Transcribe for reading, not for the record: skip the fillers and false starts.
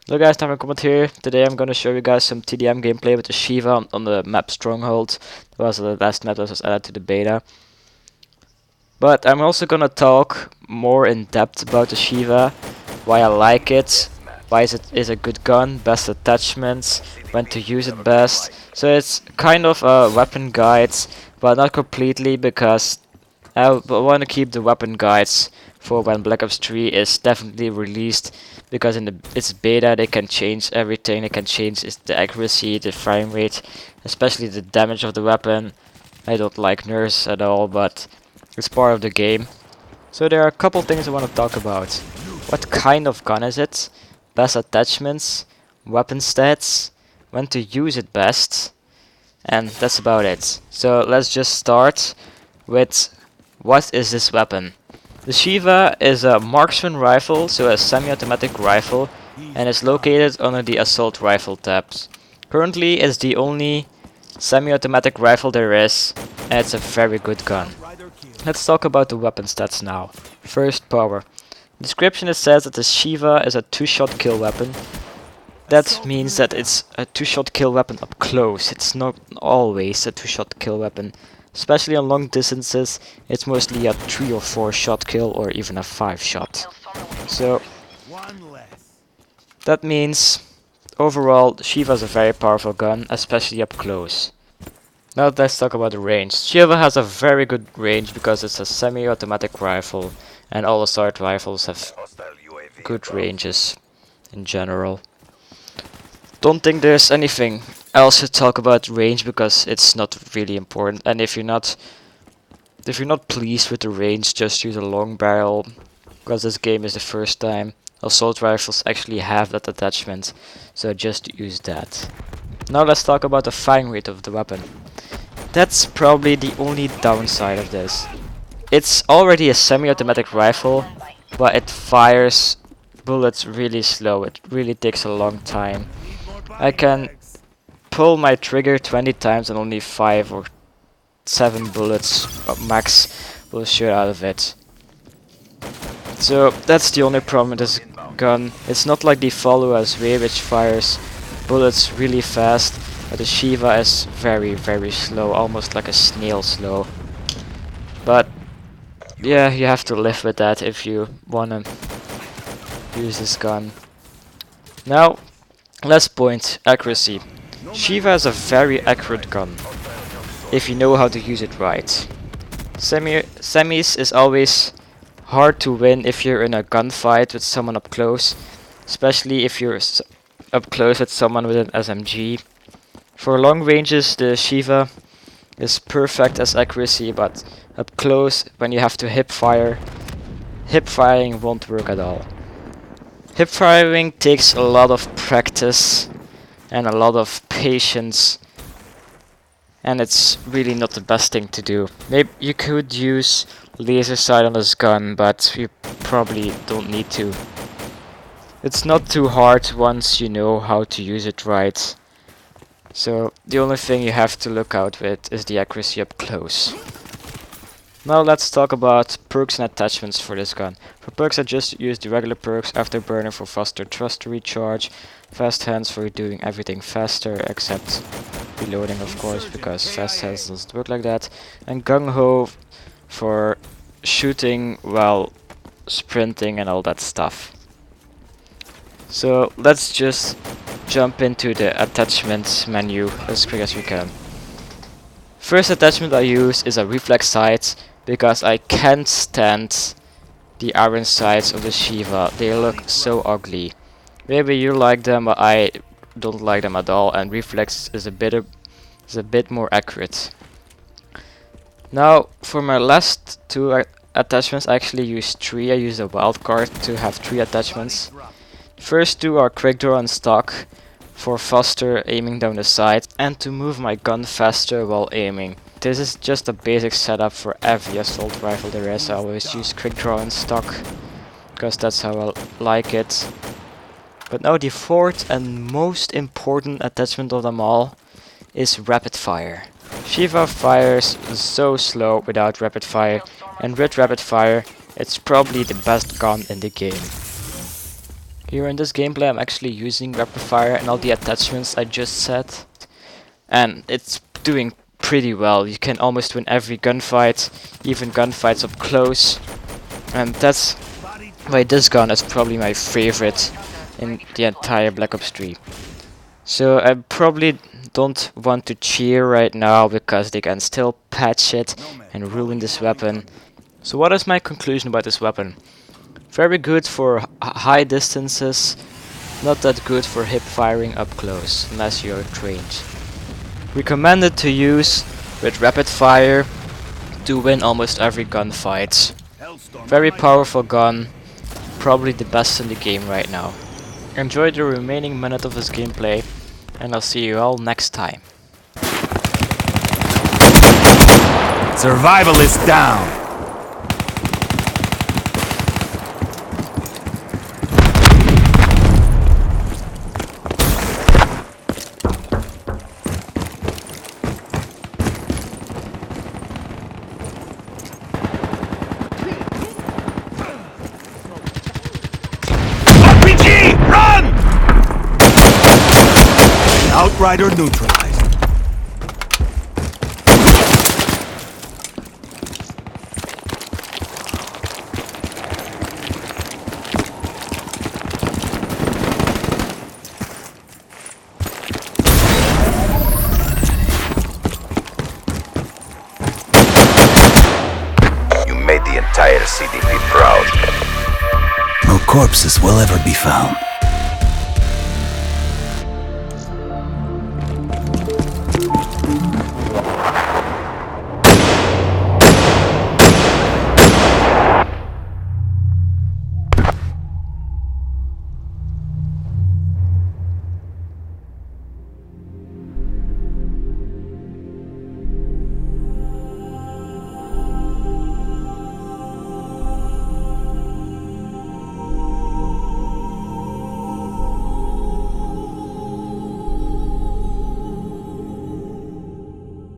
Hello guys, DEATHMATCH here. Today I'm gonna show you guys some TDM gameplay with the Sheiva on the map Stronghold. That was the last map that was added to the beta. But I'm also gonna talk more in depth about the Sheiva, why I like it, why is a good gun, best attachments, when to use it best. So it's kind of a weapon guide, but not completely because I want to keep the weapon guides for when Black Ops 3 is definitely released, because in its beta they can change everything. They can change the accuracy, the frame rate, especially the damage of the weapon. I don't like nerfs at all, but it's part of the game. So there are a couple things I want to talk about. What kind of gun is it? Best attachments, weapon stats, when to use it best, and that's about it. So let's just start with what is this weapon. The Sheiva is a marksman rifle, so a semi-automatic rifle, and is located under the assault rifle tabs. Currently it's the only semi-automatic rifle there is, and it's a very good gun. Let's talk about the weapon stats now. First, power. Description, it says that the Sheiva is a 2-shot kill weapon. That means that it's a 2-shot kill weapon up close. It's not always a 2-shot kill weapon. Especially on long distances, it's mostly a 3 or 4 shot kill or even a 5 shot. So that means overall Sheiva is a very powerful gun, especially up close. Now let's talk about the range. Sheiva has a very good range because it's a semi-automatic rifle, and all assault rifles have good ranges in general. Don't think there's anything else to talk about range because it's not really important, and if you're not pleased with the range, just use a long barrel, because this game is the first time assault rifles actually have that attachment, so just use that. Now let's talk about the firing rate of the weapon. That's probably the only downside of this. It's already a semi-automatic rifle, but it fires bullets really slow. It really takes a long time. I can pull my trigger 20 times and only 5 or 7 bullets max will shoot out of it. So that's the only problem with this gun. It's not like the Follow Us Way, which fires bullets really fast, but the Sheiva is very slow, almost like a snail slow. But yeah, you have to live with that if you wanna use this gun. Now, last point, accuracy. Sheiva is a very accurate gun, if you know how to use it right. Semis is always hard to win if you're in a gunfight with someone up close, especially if you're up close with someone with an SMG. For long ranges, the Sheiva is perfect as accuracy, but up close, when you have to hip firing won't work at all. Hip firing takes a lot of practice and a lot of patience, and it's really not the best thing to do. Maybe you could use laser sight on this gun, but you probably don't need to. It's not too hard once you know how to use it right. So the only thing you have to look out with is the accuracy up close. Now let's talk about perks and attachments for this gun. For perks, I just use the regular perks: Afterburner for faster thrust recharge, Fast Hands for doing everything faster except reloading, of course, because Fast Hands doesn't work like that, and Gung Ho for shooting while sprinting and all that stuff. So let's just jump into the attachments menu as quick as we can. First attachment I use is a reflex sight, because I can't stand the iron sights of the Sheiva. They look so ugly. Maybe you like them, but I don't like them at all, and reflex is a bit more accurate. Now for my last two attachments, I actually use 3. I use a wildcard to have 3 attachments. The first 2 are quick draw and stock for faster aiming down the sight, and to move my gun faster while aiming. This is just a basic setup for every assault rifle there is. I always use quick draw and stock, because that's how I like it. But now the fourth and most important attachment of them all is rapid fire. Sheiva fires so slow without rapid fire, and with rapid fire it's probably the best gun in the game. Here in this gameplay I'm actually using rapid fire and all the attachments I just said, and it's doing pretty well. You can almost win every gunfight, even gunfights up close, and that's why this gun is probably my favorite in the entire Black Ops 3. So I probably don't want to cheer right now because they can still patch it and ruin this weapon. So what is my conclusion about this weapon? Very good for high distances, not that good for hip firing up close, unless you're trained. Recommended to use with rapid fire to win almost every gunfight. Very powerful gun, probably the best in the game right now. Enjoy the remaining minute of this gameplay, and I'll see you all next time. Survival is down. RPG, run! Outrider neutralized. You made the entire CDP proud. No corpses will ever be found.